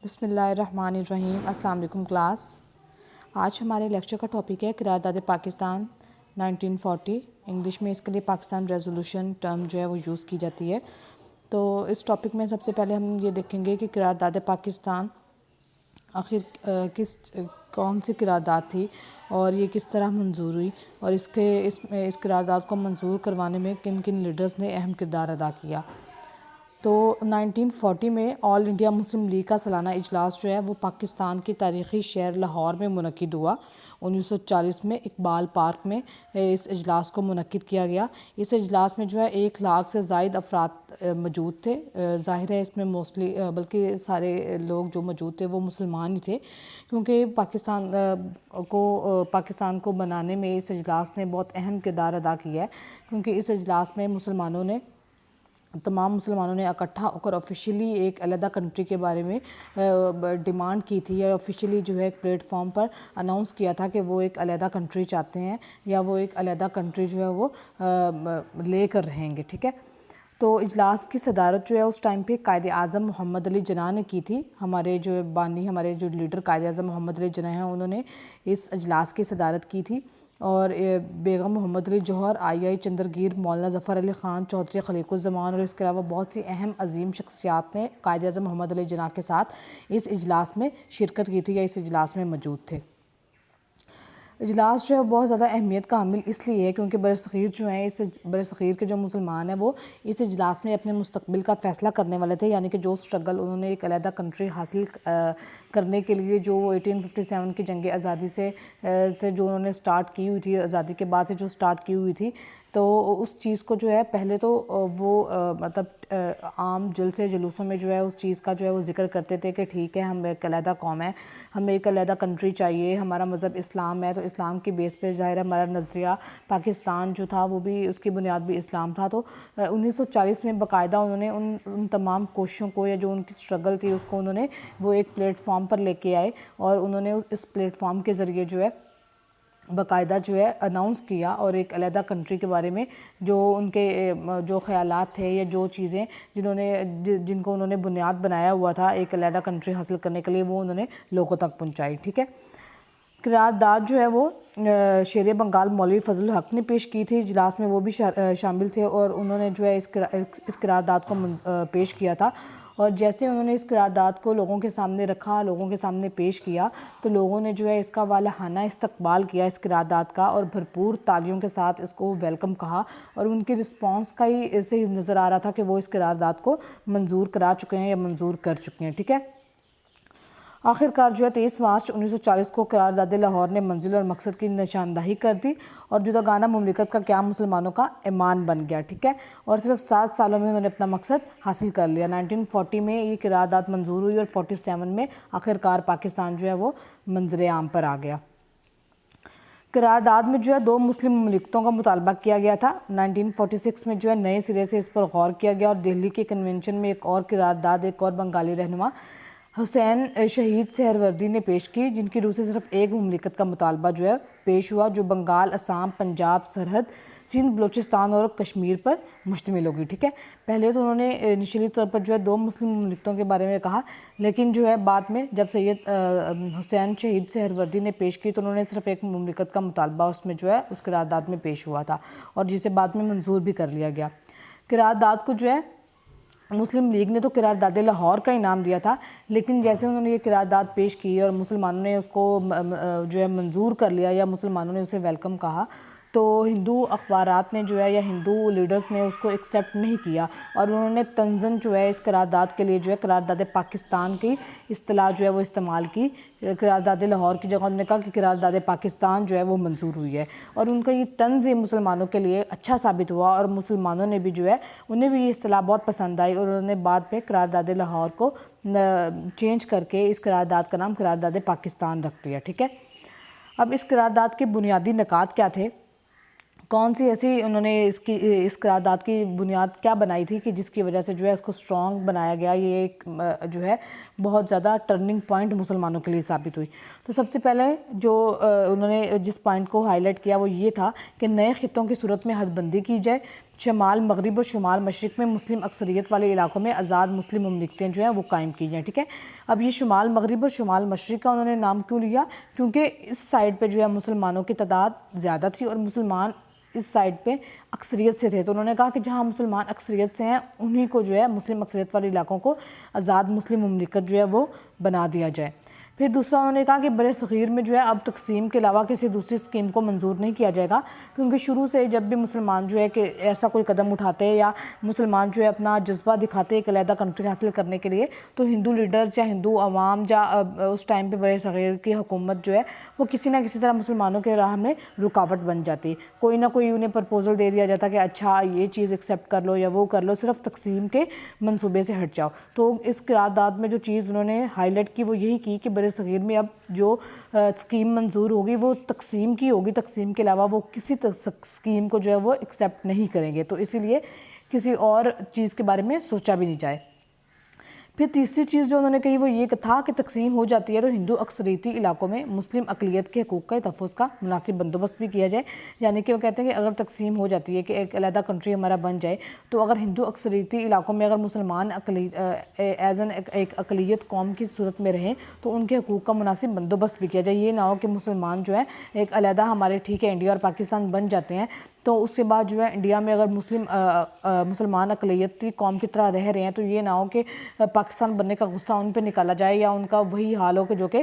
بسم اللہ الرحمن الرحیم۔ السلام علیکم کلاس۔ آج ہمارے لیکچر کا ٹاپک ہے قرارداد پاکستان 1940۔ انگلش میں اس کے لیے پاکستان ریزولوشن ٹرم جو ہے وہ یوز کی جاتی ہے۔ تو اس ٹاپک میں سب سے پہلے ہم یہ دیکھیں گے کہ قرارداد پاکستان آخر کون سی قرارداد تھی اور یہ کس طرح منظور ہوئی، اور اس قرارداد کو منظور کروانے میں کن کن لیڈرز نے اہم کردار ادا کیا۔ تو 1940 میں آل انڈیا مسلم لیگ کا سالانہ اجلاس جو ہے وہ پاکستان کے تاریخی شہر لاہور میں منعقد ہوا۔ 1940 میں اقبال پارک میں اس اجلاس کو منعقد کیا گیا۔ اس اجلاس میں جو ہے 1 لاکھ سے زائد افراد موجود تھے۔ ظاہر ہے اس میں موسٹلی بلکہ سارے لوگ جو موجود تھے وہ مسلمان ہی تھے، کیونکہ پاکستان کو بنانے میں اس اجلاس نے بہت اہم کردار ادا کیا ہے، کیونکہ اس اجلاس میں تمام مسلمانوں نے اکٹھا ہو کر آفیشیلی ایک علیحدہ کنٹری کے بارے میں ڈیمانڈ کی تھی، یا آفیشیلی جو ہے ایک پلیٹ فارم پر اناؤنس کیا تھا کہ وہ ایک علیحدہ کنٹری چاہتے ہیں، یا وہ ایک علیحدہ کنٹری جو ہے وہ لے کر رہیں گے، ٹھیک ہے۔ تو اجلاس کی صدارت جو ہے اس ٹائم پہ قائد اعظم محمد علی جناح نے کی تھی۔ ہمارے جو لیڈر قائد اعظم محمد علی جناح ہیں، انہوں نے اس اجلاس کی صدارت کی تھی، اور بیگم محمد علی جوہر، آئی چندرگیر، مولانا ظفر علی خان چودھری، خلیق الزمان اور اس کے علاوہ بہت سی اہم عظیم شخصیات نے قائد اعظم محمد علی جناح کے ساتھ اس اجلاس میں شرکت کی تھی، یا اس اجلاس میں موجود تھے۔ اجلاس جو ہے بہت زیادہ اہمیت کا حامل اس لیے ہے کیونکہ برصغیر جو ہیں، برصغیر کے جو مسلمان ہیں وہ اس اجلاس میں اپنے مستقبل کا فیصلہ کرنے والے تھے، یعنی کہ جو سٹرگل انہوں نے ایک علیحدہ کنٹری حاصل کرنے کے لیے، جو 1857 کی جنگ آزادی سے جو انہوں نے سٹارٹ کی ہوئی تھی، آزادی کے بعد سے جو سٹارٹ کی ہوئی تھی، تو اس چیز کو جو ہے پہلے تو وہ مطلب عام جلسے جلوسوں میں جو ہے اس چیز کا جو ہے وہ ذکر کرتے تھے کہ ٹھیک ہے، ہم ایک علیحدہ قوم ہے، ہمیں ایک علیحدہ کنٹری چاہیے، ہمارا مذہب اسلام ہے، تو اسلام کی بیس پہ ظاہر ہے ہمارا نظریہ پاکستان جو تھا وہ بھی اس کی بنیاد بھی اسلام تھا۔ تو 1940 میں باقاعدہ انہوں نے ان تمام کوششوں کو، یا جو ان کی سٹرگل تھی اس کو انہوں نے وہ ایک پلیٹ فارم پر لے کے آئے، اور انہوں نے اس پلیٹ فارم کے ذریعے جو ہے باقاعدہ جو ہے اناؤنس کیا، اور ایک علیحدہ کنٹری کے بارے میں جو ان کے جو خیالات تھے، یا جو چیزیں جن کو انہوں نے بنیاد بنایا ہوا تھا ایک علیحدہ کنٹری حاصل کرنے کے لیے، وہ انہوں نے لوگوں تک پہنچائی، ٹھیک ہے۔ قرارداد جو ہے وہ شیر بنگال مولوی فضل الحق نے پیش کی تھی، اجلاس میں وہ بھی شامل تھے، اور انہوں نے جو ہے اس قرارداد کو پیش کیا تھا، اور جیسے انہوں نے اس قرارداد کو لوگوں کے سامنے رکھا، لوگوں کے سامنے پیش کیا، تو لوگوں نے جو ہے اس کا والہانہ استقبال کیا اس قرارداد کا، اور بھرپور تالیوں کے ساتھ اس کو ویلکم کہا، اور ان کے رسپانس کا ہی اسے نظر آ رہا تھا کہ وہ اس قرارداد کو منظور کرا چکے ہیں یا منظور کر چکے ہیں، ٹھیک ہے۔ آخر کار جو ہے 23 مارچ 1940 کو قرارداد لاہور نے منزل اور مقصد کی نشاندہی کر دی، اور جداگانہ مملکت کا قیام مسلمانوں کا ایمان بن گیا، ٹھیک ہے، اور صرف 7 سالوں میں انہوں نے اپنا مقصد حاصل کر لیا۔ 1940 میں یہ قرارداد منظور ہوئی، اور 47 میں آخر کار پاکستان جو ہے وہ منظر عام پر آ گیا۔ قرارداد میں جو ہے 2 مسلم مملکتوں کا مطالبہ کیا گیا تھا۔ 1946 میں جو ہے نئے سرے سے اس پر غور کیا گیا، اور دہلی کے کنونشن میں ایک اور قرارداد ایک اور بنگالی رہنما حسین شہید سہروردی نے پیش کی، جن کی روح سے صرف ایک مملکت کا مطالبہ جو ہے پیش ہوا، جو بنگال، اسام، پنجاب سرحد، سندھ، بلوچستان اور کشمیر پر مشتمل ہوگی، ٹھیک ہے۔ پہلے تو انہوں نے انیشلی طور پر جو ہے 2 مسلم مملکتوں کے بارے میں کہا، لیکن جو ہے بعد میں جب سید حسین شہید سہروردی نے پیش کی تو انہوں نے صرف ایک مملکت کا مطالبہ اس میں جو ہے اس قرارداد میں پیش ہوا تھا، اور جسے بعد میں منظور بھی کر لیا گیا۔ قرارداد کو جو ہے مسلم لیگ نے تو قرارداد لاہور کا انعام دیا تھا، لیکن جیسے انہوں نے یہ قرارداد پیش کی اور مسلمانوں نے اس کو جو ہے منظور کر لیا، یا مسلمانوں نے اسے ویلکم کہا، تو ہندو اخبارات نے جو ہے یا ہندو لیڈرز نے اس کو ایکسیپٹ نہیں کیا، اور انہوں نے طنزاً جو ہے اس قرارداد کے لیے جو ہے قرارداد پاکستان کی اصطلاح جو ہے وہ استعمال کی۔ قرارداد لاہور کی جگہ انہوں نے کہا کہ قرارداد پاکستان جو ہے وہ منظور ہوئی ہے، اور ان کا یہ طنز مسلمانوں کے لیے اچھا ثابت ہوا، اور مسلمانوں نے بھی جو ہے انہیں بھی یہ اصطلاح بہت پسند آئی، اور انہوں نے بعد میں قرارداد لاہور کو چینج کر کے اس قرارداد کا نام قرارداد پاکستان رکھ دیا، ٹھیک ہے۔ اب اس قرارداد کے بنیادی نکات کیا تھے، کون سی ایسی انہوں نے اس قرارداد کی بنیاد کیا بنائی تھی کہ جس کی وجہ سے جو ہے اس کو سٹرونگ بنایا گیا، یہ ایک جو ہے بہت زیادہ ٹرننگ پوائنٹ مسلمانوں کے لیے ثابت ہوئی۔ تو سب سے پہلے جو انہوں نے جس پوائنٹ کو ہائی لائٹ کیا وہ یہ تھا کہ نئے خطوں کی صورت میں حد بندی کی جائے، شمال مغرب اور شمال مشرق میں مسلم اکثریت والے علاقوں میں آزاد مسلم مملکتیں جو ہیں وہ قائم کی جائیں، ٹھیک ہے۔ اب یہ شمال مغرب اور شمال مشرق کا انہوں نے نام کیوں لیا؟ کیونکہ اس سائڈ پہ جو ہے مسلمانوں کی تعداد زیادہ تھی اور مسلمان اس سائڈ پہ اکثریت سے تھے، تو انہوں نے کہا کہ جہاں مسلمان اکثریت سے ہیں انہی کو جو ہے مسلم اکثریت والے علاقوں کو آزاد مسلم مملکت جو ہے وہ بنا دیا جائے۔ پھر دوسرا انہوں نے کہا کہ بر صغیر میں جو ہے اب تقسیم کے علاوہ کسی دوسری اسکیم کو منظور نہیں کیا جائے گا، کیونکہ شروع سے جب بھی مسلمان جو ہے کہ ایسا کوئی قدم اٹھاتے یا مسلمان جو ہے اپنا جذبہ دکھاتے ایک علیحدہ کنٹری حاصل کرنے کے لیے، تو ہندو لیڈرز یا ہندو عوام یا اس ٹائم پہ بر صغیر کی حکومت جو ہے وہ کسی نہ کسی طرح مسلمانوں کے راہ میں رکاوٹ بن جاتی، کوئی نہ کوئی انہیں پرپوزل دے دیا جاتا کہ اچھا یہ چیز ایکسیپٹ کر لو یا وہ کر لو، صرف تقسیم کے منصوبے سے ہٹ جاؤ۔ تو اس قرارداد میں جو چیز انہوں نے ہائی لائٹ کی وہ یہی کی کہ بر صغیر میں اب جو اسکیم منظور ہوگی وہ تقسیم کی ہوگی، تقسیم کے علاوہ وہ کسی اسکیم کو جو ہے وہ ایکسیپٹ نہیں کریں گے، تو اسی لیے کسی اور چیز کے بارے میں سوچا بھی نہیں جائے۔ پھر تیسری چیز جو انہوں نے کہی وہ یہ تھا کہ تقسیم ہو جاتی ہے تو ہندو اکثریتی علاقوں میں مسلم اقلیت کے حقوق کا تحفظ کا مناسب بندوبست بھی کیا جائے، یعنی کہ وہ کہتے ہیں کہ اگر تقسیم ہو جاتی ہے کہ ایک علیحدہ کنٹری ہمارا بن جائے، تو اگر ہندو اکثریتی علاقوں میں اگر مسلمان ایز این ایک اقلیت قوم کی صورت میں رہیں تو ان کے حقوق کا مناسب بندوبست بھی کیا جائے۔ یہ نہ ہو کہ مسلمان جو ہے ایک علیحدہ ہمارے ٹھیک ہے انڈیا اور پاکستان بن جاتے ہیں تو اس کے بعد جو ہے انڈیا میں اگر مسلمان اقلیتی قوم کی طرح رہ رہے ہیں تو یہ نہ ہو کہ پاکستان بننے کا غصہ ان پہ نکالا جائے یا ان کا وہی حال ہو کہ جو کہ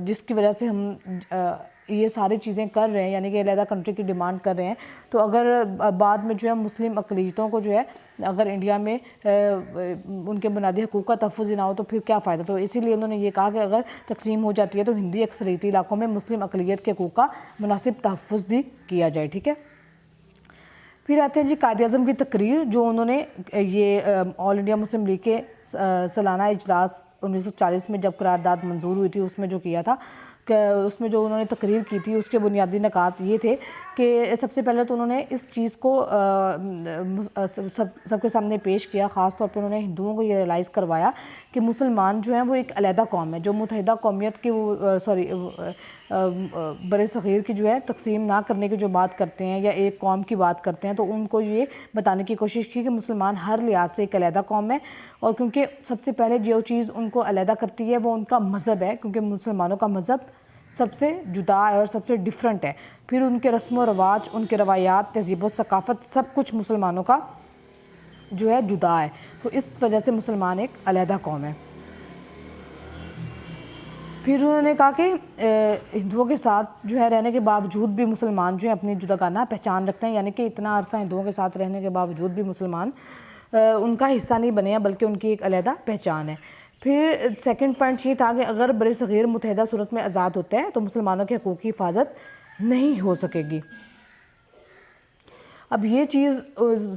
جس کی وجہ سے ہم یہ ساری چیزیں کر رہے ہیں، یعنی کہ علیحدہ کنٹری کی ڈیمانڈ کر رہے ہیں، تو اگر بعد میں جو ہے مسلم اقلیتوں کو جو ہے اگر انڈیا میں ان کے بنیادی حقوق کا تحفظ ہی نہ ہو تو پھر کیا فائدہ۔ تو اسی لیے انہوں نے یہ کہا کہ اگر تقسیم ہو جاتی ہے تو ہندی اکثریتی علاقوں میں مسلم اقلیت کے حقوق کا مناسب تحفظ بھی کیا جائے، ٹھیک ہے۔ پھر آتے ہیں جی قائد اعظم کی تقریر، جو انہوں نے یہ آل انڈیا مسلم لیگ کے سالانہ اجلاس 1940 میں جب قرارداد منظور ہوئی تھی اس میں جو کیا تھا کہ اس میں جو انہوں نے تقریر کی تھی اس کے بنیادی نکات یہ تھے کہ سب سے پہلے تو انہوں نے اس چیز کو سب کے سامنے پیش کیا، خاص طور پہ انہوں نے ہندوؤں کو یہ ریئلائز کروایا کہ مسلمان جو ہیں وہ ایک علیحدہ قوم ہے، جو متحدہ قومیت کی بر صغیر کی جو ہے تقسیم نہ کرنے کی جو بات کرتے ہیں یا ایک قوم کی بات کرتے ہیں، تو ان کو یہ بتانے کی کوشش کی کہ مسلمان ہر لحاظ سے ایک علیحدہ قوم ہے، اور کیونکہ سب سے پہلے جو چیز ان کو علیحدہ کرتی ہے وہ ان کا مذہب ہے، کیونکہ مسلمانوں کا مذہب سب سے جدا ہے اور سب سے ڈیفرنٹ ہے، پھر ان کے رسم و رواج، ان کے روایات، تہذیب و ثقافت، سب کچھ مسلمانوں کا جو ہے جدا ہے، تو اس وجہ سے مسلمان ایک علیحدہ قوم ہے۔ پھر انہوں نے کہا کہ ہندوؤں کے ساتھ جو ہے رہنے کے باوجود بھی مسلمان جو ہیں اپنی جداگانہ پہچان رکھتے ہیں، یعنی کہ اتنا عرصہ ہندوؤں کے ساتھ رہنے کے باوجود بھی مسلمان ان کا حصہ نہیں بنے ہیں بلکہ ان کی ایک علیحدہ پہچان ہے۔ پھر سیکنڈ پوائنٹ یہ تھا کہ اگر بر صغیر متحدہ صورت میں آزاد ہوتا ہے تو مسلمانوں کے حقوق کی حفاظت نہیں ہو سکے گی۔ اب یہ چیز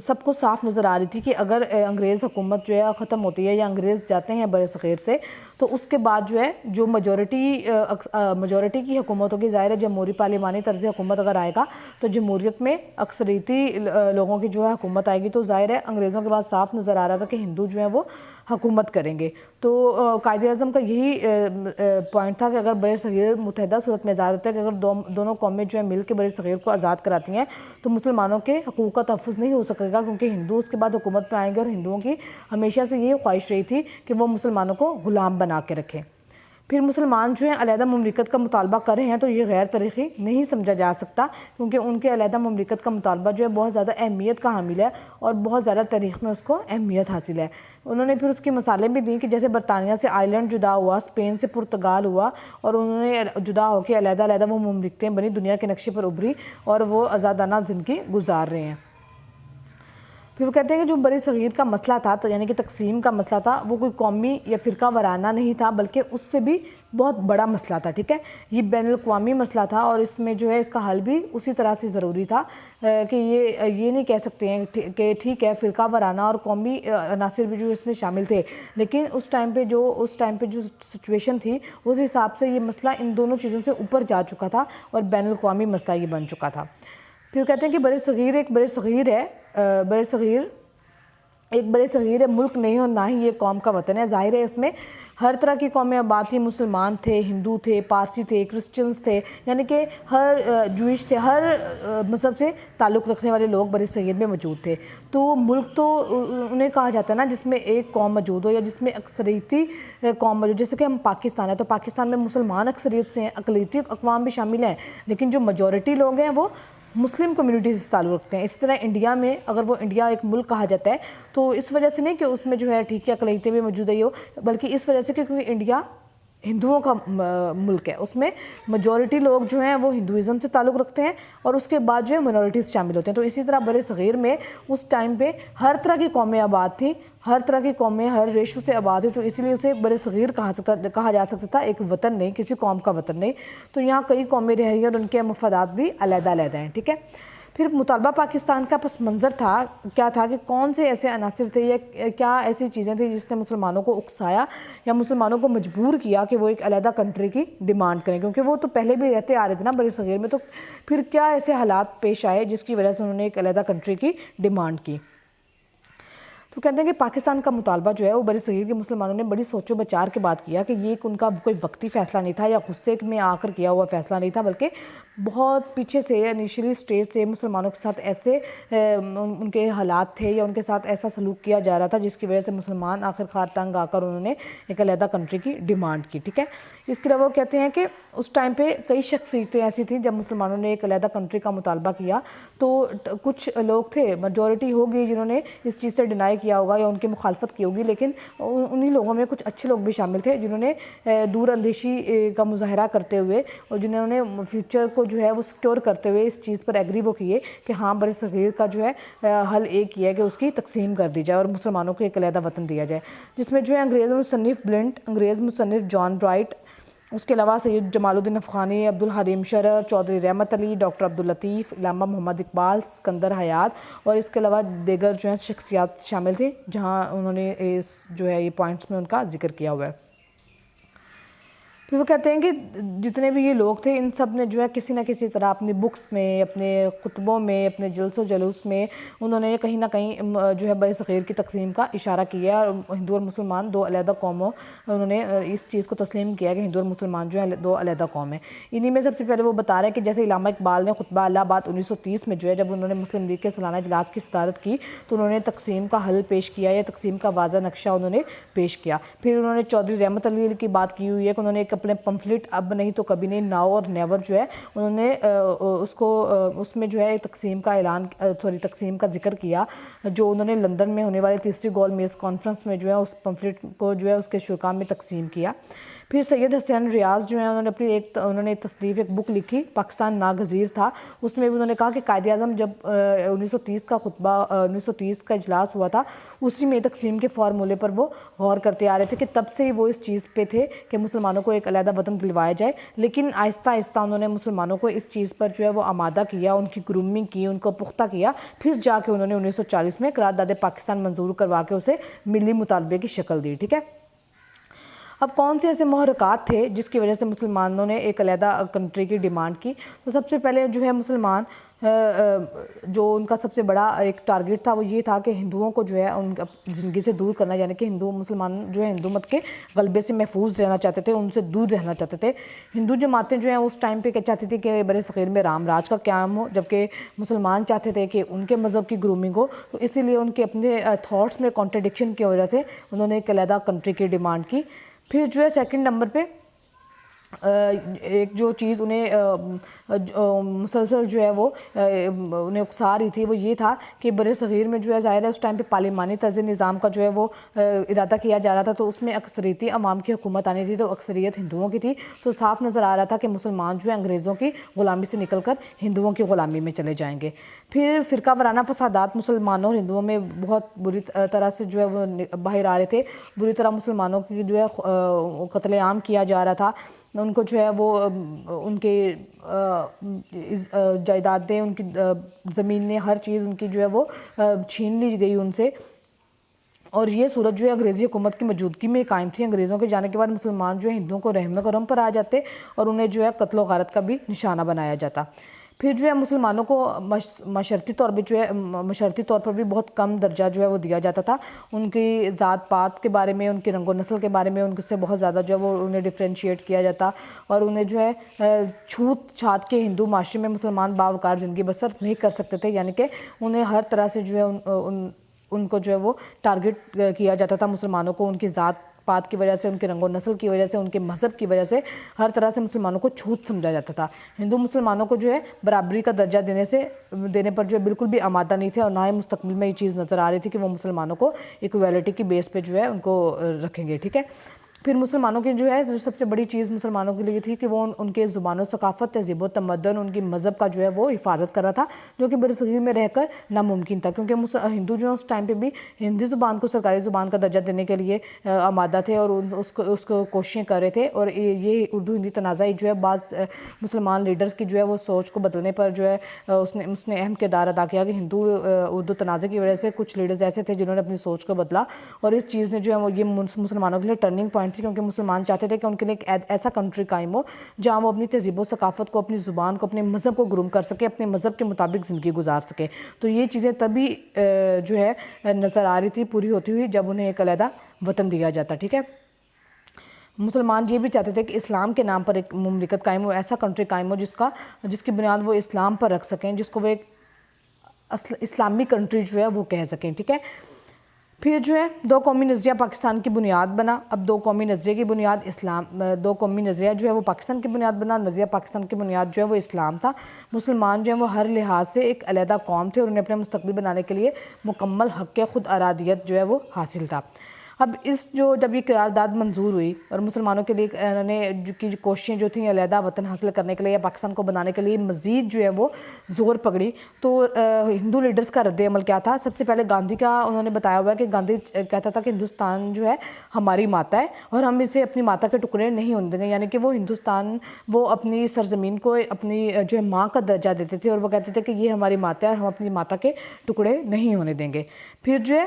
سب کو صاف نظر آ رہی تھی کہ اگر انگریز حکومت جو ہے ختم ہوتی ہے یا انگریز جاتے ہیں بر صغیر سے تو اس کے بعد جو ہے جو میجورٹی کی حکومت ہوگی، ظاہر ہے جمہوری پارلیمانی طرز حکومت اگر آئے گا تو جمہوریت میں اکثریتی لوگوں کی جو ہے حکومت آئے گی، تو ظاہر ہے انگریزوں کے بعد صاف نظر آ رہا تھا کہ ہندو جو ہیں وہ حکومت کریں گے۔ تو قائد اعظم کا یہی پوائنٹ تھا کہ اگر بر صغیر متحدہ صورت میں آزاد ہوتا ہے کہ اگر دونوں قومیں جو ہیں مل کے بر صغیر کو آزاد کراتی ہیں تو مسلمانوں کے حقوق کا تحفظ نہیں ہو سکے گا، کیونکہ ہندو اس کے بعد حکومت میں آئیں گے اور ہندوؤں کی ہمیشہ سے یہ خواہش رہی تھی کہ وہ مسلمانوں کو غلام بنا کے رکھیں۔ پھر مسلمان جو ہیں علیحدہ مملکت کا مطالبہ کر رہے ہیں تو یہ غیر تاریخی نہیں سمجھا جا سکتا، کیونکہ ان کے علیحدہ مملکت کا مطالبہ جو ہے بہت زیادہ اہمیت کا حامل ہے اور بہت زیادہ تاریخ میں اس کو اہمیت حاصل ہے۔ انہوں نے پھر اس کی مثالیں بھی دیں کہ جیسے برطانیہ سے آئرلینڈ جدا ہوا، اسپین سے پرتگال ہوا اور انہوں نے جدا ہو کے علیحدہ علیحدہ وہ مملکتیں بنی، دنیا کے نقشے پر ابھری اور وہ آزادانہ زندگی گزار رہے ہیں۔ پھر وہ کہتے ہیں کہ جو بر صغیر کا مسئلہ تھا یعنی کہ تقسیم کا مسئلہ تھا وہ کوئی قومی یا فرقہ وارانہ نہیں تھا بلکہ اس سے بھی بہت بڑا مسئلہ تھا، ٹھیک ہے، یہ بین الاقوامی مسئلہ تھا اور اس میں جو ہے اس کا حل بھی اسی طرح سے ضروری تھا کہ یہ نہیں کہہ سکتے ہیں کہ ٹھیک ہے فرقہ وارانہ اور قومی عناصر بھی جو اس میں شامل تھے، لیکن اس ٹائم پہ جو سچویشن تھی اس حساب سے یہ مسئلہ ان دونوں چیزوں سے اوپر جا چکا تھا اور بین الاقوامی مسئلہ یہ بن چکا تھا۔ پھر کہتے ہیں کہ بر صغیر ایک بر صغیر ہے، بر صغیر ایک بڑے صغیر ملک نہیں اور نہ ہی یہ قوم کا وطن ہے۔ ظاہر ہے اس میں ہر طرح کی قومیں آباد تھیں، مسلمان تھے، ہندو تھے، پارسی تھے، کرسچنز تھے، یعنی کہ ہر جوئش تھے، ہر مذہب سے تعلق رکھنے والے لوگ بر صغیر میں موجود تھے۔ تو ملک تو انہیں کہا جاتا ہے نا جس میں ایک قوم موجود ہو یا جس میں اکثریتی قوم موجود، جیسے کہ ہم پاکستان ہے تو پاکستان میں مسلمان اکثریت سے ہیں، اقلیتی اقوام بھی شامل ہیں، لیکن جو میجورٹی لوگ ہیں وہ مسلم کمیونٹی سے تعلق رکھتے ہیں۔ اسی طرح انڈیا میں اگر وہ انڈیا ایک ملک کہا جاتا ہے تو اس وجہ سے نہیں کہ اس میں جو ہے ٹھیک ہے اقلیتیں بھی موجود ہے بلکہ اس وجہ سے کہ کیونکہ انڈیا ہندوؤں کا ملک ہے، اس میں میجورٹی لوگ جو ہیں وہ ہندوازم سے تعلق رکھتے ہیں اور اس کے بعد جو ہے منورٹیز شامل ہوتے ہیں۔ تو اسی طرح بر صغیر میں اس ٹائم پہ ہر طرح کی قومیں آباد تھیں، ہر طرح کی قومیں ہر ریشوں سے آباد ہوئی، تو اسی لیے اسے بر صغیر کہا جا سکتا تھا، ایک وطن نہیں، کسی قوم کا وطن نہیں۔ تو یہاں کئی قومیں رہ رہی ہیں اور ان کے مفادات بھی علیحدہ علیحدہ ہیں، ٹھیک ہے۔ پھر مطالبہ پاکستان کا پس منظر کیا تھا کہ کون سے ایسے عناصر تھے یا کیا ایسی چیزیں تھیں جس نے مسلمانوں کو اکسایا یا مسلمانوں کو مجبور کیا کہ وہ ایک علیحدہ کنٹری کی ڈیمانڈ کریں، کیونکہ وہ تو پہلے بھی رہتے آ رہے تھے نا بر صغیر میں، تو پھر کیا ایسے حالات پیش آئے جس کی وجہ سے انہوں نے ایک علیحدہ کنٹری کی ڈیمانڈ کی۔ تو کہتے ہیں کہ پاکستان کا مطالبہ جو ہے وہ بر صغیر کے مسلمانوں نے بڑی سوچ و بچار کے بعد کیا کہ یہ ان کا کوئی وقتی فیصلہ نہیں تھا یا غصے میں آ کر کیا ہوا فیصلہ نہیں تھا، بلکہ بہت پیچھے سے انیشلی سٹیج سے مسلمانوں کے ساتھ ایسے ان کے حالات تھے یا ان کے ساتھ ایسا سلوک کیا جا رہا تھا جس کی وجہ سے مسلمان آخر کار تنگ آ کر انہوں نے ایک علیحدہ کنٹری کی ڈیمانڈ کی، ٹھیک ہے۔ اس کے علاوہ وہ کہتے ہیں کہ اس ٹائم پہ کئی شخصیتیں ایسی تھیں جب مسلمانوں نے ایک علیحدہ کنٹری کا مطالبہ کیا تو کچھ لوگ تھے، میجورٹی ہوگی جنہوں نے اس چیز سے ڈینائی کیا ہوگا یا ان کی مخالفت کی ہوگی، لیکن انہی لوگوں میں کچھ اچھے لوگ بھی شامل تھے جنہوں نے دور اندیشی کا مظاہرہ کرتے ہوئے اور جنہوں نے فیوچر کو جو ہے وہ سیکیور کرتے ہوئے اس چیز پر ایگری وہ کیے کہ ہاں بر صغیر کا جو ہے حل ایک ہی ہے کہ اس کی تقسیم کر دی جائے اور مسلمانوں کو ایک علیحدہ وطن دیا جائے، جس میں جو ہے انگریز مصنف بلنٹ، انگریز مصنف جان برائٹ، اس کے علاوہ سید جمال الدین افغانی، عبدالحلیم شرر، چودھری رحمت علی، ڈاکٹر عبداللطیف، علامہ محمد اقبال، سکندر حیات اور اس کے علاوہ دیگر جو ہیں شخصیات شامل تھیں جہاں انہوں نے جو ہے یہ پوائنٹس میں ان کا ذکر کیا ہوا ہے۔ پھر وہ کہتے ہیں کہ جتنے بھی یہ لوگ تھے ان سب نے جو ہے کسی نہ کسی طرح اپنی بکس میں، اپنے خطبوں میں، اپنے جلس و جلوس میں انہوں نے کہیں نہ کہیں جو ہے بر صغیر کی تقسیم کا اشارہ کیا اور ہندو اور مسلمان دو علیحدہ قوموں انہوں نے اس چیز کو تسلیم کیا کہ ہندو اور مسلمان جو ہے دو علیحدہ قوم ہیں۔ انہی میں سب سے پہلے وہ بتا رہے ہیں کہ جیسے علامہ اقبال نے خطبہ الہ آباد 1930 میں جو ہے جب انہوں نے مسلم لیگ کے سالانہ اجلاس کی صدارت کی تو انہوں نے تقسیم کا حل پیش کیا یا تقسیم کا واضح نقشہ انہوں نے پیش کیا۔ پھر انہوں نے چودھری رحمت علی کی بات کی ہوئی ہے کہ انہوں نے ایک اپنے پمفلٹ اب نہیں تو کبھی نہیں، ناؤ اور نیور جو ہے انہوں نے اس میں جو ہے تقسیم کا ذکر کیا جو انہوں نے لندن میں ہونے والے تیسری گول میز کانفرنس میں جو ہے اس پمفلٹ کو جو ہے اس کے شرکاء میں تقسیم کیا۔ پھر سید حسین ریاض جو ہیں انہوں نے تصنیف ایک بک لکھی پاکستان ناگزیر تھا، اس میں بھی انہوں نے کہا کہ قائد اعظم جب 1930 کا اجلاس ہوا تھا اسی میں تقسیم کے فارمولے پر وہ غور کرتے آ رہے تھے کہ تب سے ہی وہ اس چیز پہ تھے کہ مسلمانوں کو ایک علیحدہ وطن دلوایا جائے، لیکن آہستہ آہستہ انہوں نے مسلمانوں کو اس چیز پر جو ہے وہ آمادہ کیا، ان کی گرومنگ کی، ان کو پختہ کیا، پھر جا کے انہوں نے 1940 میں قرارداد پاکستان منظور کروا کے اسے ملی مطالبے کی شکل دی، ٹھیک ہے۔ اب کون سے ایسے محرکات تھے جس کی وجہ سے مسلمانوں نے ایک علیحدہ کنٹری کی ڈیمانڈ کی؟ تو سب سے پہلے جو ہے مسلمان جو ان کا سب سے بڑا ایک ٹارگیٹ تھا وہ یہ تھا کہ ہندوؤں کو جو ہے ان زندگی سے دور کرنا، یعنی کہ مسلمان جو ہے ہندو مت کے غلبے سے محفوظ رہنا چاہتے تھے، ان سے دور رہنا چاہتے تھے۔ ہندو جماعتیں جو ہیں اس ٹائم پہ کیا چاہتی تھی کہ بر صغیر میں رام راج کا قیام ہو، جبکہ مسلمان چاہتے تھے کہ ان کے مذہب کی گرومنگ ہو، تو اسی لیے ان کے اپنے تھاٹس میں کانٹرڈکشن کی وجہ سے انہوں نے ایک علیحدہ کنٹری کی ڈیمانڈ کی۔ پھر جو ہے سیکنڈ نمبر پہ ایک جو چیز انہیں مسلسل جو ہے وہ انہیں اکسا رہی تھی وہ یہ تھا کہ بر صغیر میں جو ہے ظاہر ہے اس ٹائم پہ پارلیمانی طرز نظام کا جو ہے وہ ارادہ کیا جا رہا تھا، تو اس میں اکثریتی عوام کی حکومت آنی تھی، تو اکثریت ہندوؤں کی تھی، تو صاف نظر آ رہا تھا کہ مسلمان جو ہے انگریزوں کی غلامی سے نکل کر ہندوؤں کی غلامی میں چلے جائیں گے۔ پھر فرقہ وارانہ فسادات مسلمانوں اور ہندوؤں میں بہت بری طرح سے جو ہے وہ باہر آ رہے تھے، بری طرح مسلمانوں کی جو ہے قتل عام کیا جا رہا تھا، ان کو جو ہے وہ ان کے جائیدادیں، ان کی زمینیں، ہر چیز ان کی جو ہے وہ چھین لی گئی ان سے، اور یہ صورت جو ہے انگریزی حکومت کی موجودگی میں قائم تھی۔ انگریزوں کے جانے کے بعد مسلمان جو ہے ہندوؤں کو رحم و کرم پر آ جاتے اور انہیں جو ہے قتل و غارت کا بھی نشانہ بنایا جاتا۔ پھر جو ہے مسلمانوں کو معاشرتی طور پر بھی بہت کم درجہ جو ہے وہ دیا جاتا تھا. ان کی ذات پات کے بارے میں, ان کی رنگ و نسل کے بارے میں ان سے بہت زیادہ جو ہے وہ انہیں ڈفرینشیٹ کیا جاتا, اور انہیں جو ہے چھوت چھات کے ہندو معاشرے میں مسلمان باوقار زندگی بسر نہیں کر سکتے تھے, یعنی کہ انہیں ہر طرح سے جو ہے ان کو جو ہے وہ ٹارگٹ کیا جاتا تھا مسلمانوں کو, ان کی ذات پات کی وجہ سے, ان کے رنگ و نسل کی وجہ سے, ان کے مذہب کی وجہ سے ہر طرح سے مسلمانوں کو چھوت سمجھا جاتا تھا. ہندو مسلمانوں کو جو ہے برابری کا درجہ دینے پر جو ہے بالکل بھی آمادہ نہیں تھے, اور نہ ہی مستقبل میں یہ چیز نظر آ رہی تھی کہ وہ مسلمانوں کو ایکویلٹی کی بیس پہ جو ہے ان کو رکھیں گے. ٹھیک ہے, پھر مسلمانوں کی جو ہے سب سے بڑی چیز مسلمانوں کے لیے تھی کہ وہ ان کے زبان و ثقافت, تہذیب و تمدن, ان کی مذہب کا جو ہے وہ حفاظت کر رہا تھا, جو کہ برصغیر میں رہ کر ناممکن تھا, کیونکہ ہندو جو ہے اس ٹائم پہ بھی ہندی زبان کو سرکاری زبان کا درجہ دینے کے لیے آمادہ تھے, اور اس کو کوششیں کر رہے تھے. اور یہ اردو ہندی تنازع جو ہے بعض مسلمان لیڈرز کی جو ہے وہ سوچ کو بدلنے پر جو ہے اس نے اہم کردار ادا کیا, کہ ہندو اردو تنازع کی وجہ سے کچھ لیڈرز ایسے تھے جنہوں نے اپنی سوچ کو بدلا, اور اس چیز نے جو ہے وہ یہ مسلمانوں کے لیے ٹرننگ پوائنٹ تھی, کیونکہ مسلمان چاہتے تھے کہ ان کے لیے ایک ایسا کنٹری قائم ہو جہاں وہ اپنی تہذیب و ثقافت کو, اپنی زبان کو, اپنے مذہب کو گروم کر سکے, اپنے مذہب کے مطابق زندگی گزار سکے. تو یہ چیزیں تبھی جو ہے نظر آ رہی تھی پوری ہوتی ہوئی جب انہیں ایک علیحدہ وطن دیا جاتا. ٹھیک ہے, مسلمان یہ بھی چاہتے تھے کہ اسلام کے نام پر ایک مملکت قائم ہو, ایسا کنٹری قائم ہو جس کی بنیاد وہ اسلام پر رکھ سکیں, جس کو وہ ایک اسلامی کنٹری جو ہے وہ کہہ سکیں. ٹھیک ہے, پھر جو ہے دو قومی نظریہ پاکستان کی بنیاد بنا. اب دو قومی نظریے کی بنیاد دو قومی نظریہ جو ہے وہ پاکستان کی بنیاد بنا. نظریہ پاکستان کی بنیاد جو ہے وہ اسلام تھا. مسلمان جو ہے وہ ہر لحاظ سے ایک علیحدہ قوم تھے, اور انہیں اپنے مستقبل بنانے کے لیے مکمل حق خود ارادیت جو ہے وہ حاصل تھا. اب جب یہ قرارداد منظور ہوئی اور مسلمانوں کے لیے انہوں نے کی کوششیں جو تھیں علیحدہ وطن حاصل کرنے کے لیے یا پاکستان کو بنانے کے لیے مزید جو ہے وہ زور پکڑی, تو ہندو لیڈرز کا رد عمل کیا تھا؟ سب سے پہلے گاندھی کا انہوں نے بتایا ہوا ہے کہ گاندھی کہتا تھا کہ ہندوستان جو ہے ہماری ماتا ہے, اور ہم اسے اپنی ماتا کے ٹکڑے نہیں ہونے دیں گے. یعنی کہ وہ اپنی سرزمین کو اپنی جو ہے ماں کا درجہ دیتے تھے, اور وہ کہتے تھے کہ یہ ہماری ماتا ہے, ہم اپنی ماتا کے ٹکڑے نہیں ہونے دیں گے. پھر جو ہے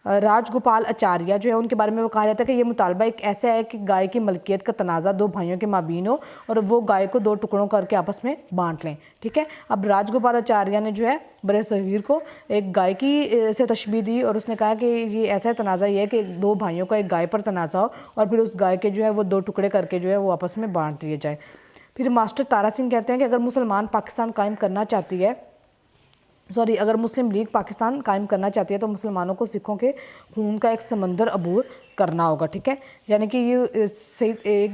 راج گوپال آچاریہ جو ہے ان کے بارے میں وہ کہا جاتا ہے کہ یہ مطالبہ ایک ایسا ہے کہ گائے کی ملکیت کا تنازع دو بھائیوں کے مابین ہو, اور وہ گائے کو دو ٹکڑوں کر کے آپس میں بانٹ لیں. ٹھیک ہے, اب راج گوپال آچاریہ نے جو ہے برِ صغیر کو ایک گائے کی سے تشبیہ دی, اور اس نے کہا کہ یہ ایسا تنازع یہ ہے کہ دو بھائیوں کا ایک گائے پر تنازع ہو, اور پھر اس گائے کے جو ہے وہ دو ٹکڑے کر کے جو ہے وہ آپس میں بانٹ دیے جائے. پھر ماسٹر تارا سنگھ کہتے ہیں کہ اگر مسلم لیگ پاکستان قائم کرنا چاہتی ہے تو مسلمانوں کو سکھوں کے خون کا ایک سمندر عبور کرنا ہوگا. ٹھیک ہے, یعنی کہ یہ ایک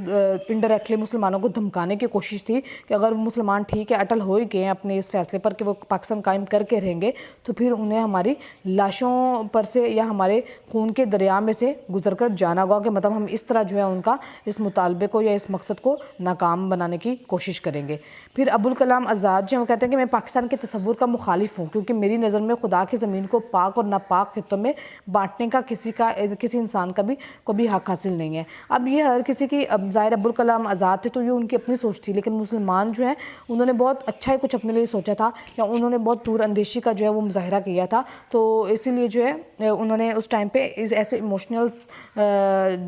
انڈائریکٹلی مسلمانوں کو دھمکانے کی کوشش تھی کہ اگر مسلمان ٹھیک ہے اٹل ہو ہی گئے ہیں اپنے اس فیصلے پر کہ وہ پاکستان قائم کر کے رہیں گے, تو پھر انہیں ہماری لاشوں پر سے یا ہمارے خون کے دریا میں سے گزر کر جانا ہوگا, کہ مطلب ہم اس طرح جو ہے ان کا اس مطالبے کو یا اس مقصد کو ناکام بنانے کی کوشش کریں گے. پھر ابوالکلام آزاد جو ہیں وہ کہتے ہیں کہ میں پاکستان کے تصور کا مخالف ہوں, کیونکہ میری نظر میں خدا کی زمین کو پاک اور ناپاک خطوں میں بانٹنے کا کسی انسان کا بھی کوئی حق حاصل نہیں ہے. اب یہ ہر کسی کی, اب ظاہر ابوالکلام آزاد تھے تو یہ ان کی اپنی سوچ تھی, لیکن مسلمان جو ہیں انہوں نے بہت اچھا ہی کچھ اپنے لیے سوچا تھا, یا انہوں نے بہت دور اندیشی کا جو ہے وہ مظاہرہ کیا تھا. تو اسی لیے جو ہے انہوں نے اس ٹائم پہ ایسے ایموشنلز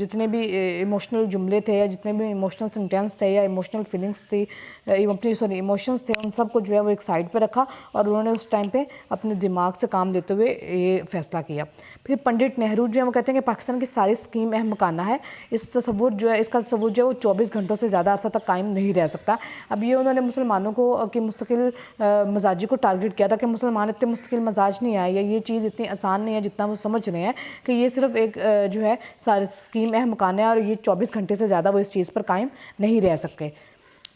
جتنے بھی ایموشنل جملے تھے, یا جتنے بھی ایموشنل سینٹینس تھے, یا ایموشنل فیلنگس تھی, ایموشنز تھے, ان سب کو جو ہے وہ ایک سائڈ پہ رکھا, اور انہوں نے اس ٹائم پہ اپنے دماغ سے کام لیتے ہوئے یہ فیصلہ کیا. پھر پنڈت نہرو جو ہے وہ کہتے ہیں کہ پاکستان کی ساری اسکیم اہم مکانہ ہے, اس کا تصور جو ہے وہ 24 گھنٹوں سے زیادہ عرصہ تک قائم نہیں رہ سکتا. اب یہ انہوں نے مسلمانوں کو کی مستقل مزاجی کو ٹارگٹ کیا تھا کہ مسلمان اتنے مستقل مزاج نہیں آئے, یا یہ چیز اتنی آسان نہیں ہے جتنا وہ سمجھ رہے ہیں, کہ یہ صرف ایک جو ہے ساری اسکیم اہم مکانہ ہے, اور یہ 24 گھنٹے سے زیادہ وہ اس چیز پر قائم نہیں رہ سکتے.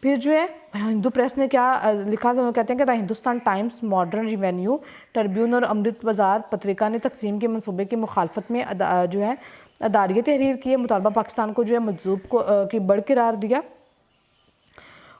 پھر جو ہے ہندو پریس نے کیا لکھا کہ انہوں کہتے ہیں کہ the Hindustan Times, Modern Review Tribune اور امرت بازار پتریکا نے تقسیم کے منصوبے کی مخالفت میں جو ہے اداریہ تحریر کی, مطالبہ پاکستان کو جو ہے مجذوب کی بڑھ قرار دیا,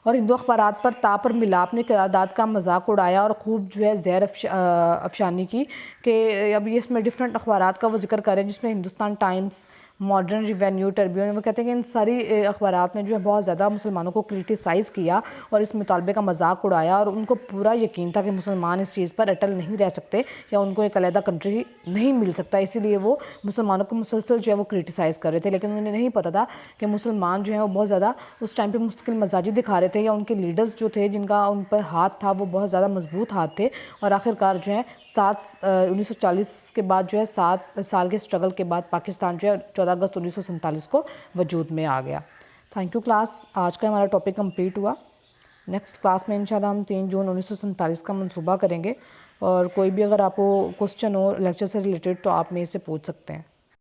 اور ہندو اخبارات پر تا پر ملاپ نے قرارداد کا مذاق اڑایا, اور خوب جو ہے زہر افشانی کی. کہ اب یہ اس میں ڈفرینٹ اخبارات کا وہ ذکر کریں, جس میں Hindustan Times, Modern Review Tribune, وہ کہتے ہیں کہ ان ساری اخبارات نے جو ہے بہت زیادہ مسلمانوں کو کرٹیسائز کیا اور اس مطالبے کا مذاق اڑایا، اور ان کو پورا یقین تھا کہ مسلمان اس چیز پر اٹل نہیں رہ سکتے یا ان کو ایک علیحدہ کنٹری نہیں مل سکتا، اسی لیے وہ مسلمانوں کو مسلسل جو ہے وہ کرٹیسائز کر رہے تھے. لیکن انہیں نہیں پتہ تھا کہ مسلمان جو ہیں وہ بہت زیادہ اس ٹائم پہ مستقل مزاجی دکھا رہے تھے، یا ان کے لیڈرز جو تھے جن کا ان پر ہاتھ تھا وہ بہت زیادہ مضبوط ہاتھ تھے. اور آخرکار جو ہے 1940 کے بعد جو ہے 7 سال کے اسٹرگل کے بعد پاکستان جو ہے 14 اگست 1947 کو وجود میں آ گیا. Thank you class. آج کا ہمارا ٹاپک کمپلیٹ ہوا. نیکسٹ کلاس میں انشاءاللہ ہم 3 جون 1947 کا منصوبہ کریں گے، اور کوئی بھی اگر آپ کو کوسچن ہو لیکچر سے ریلیٹڈ تو آپ میرے سے پوچھ سکتے ہیں.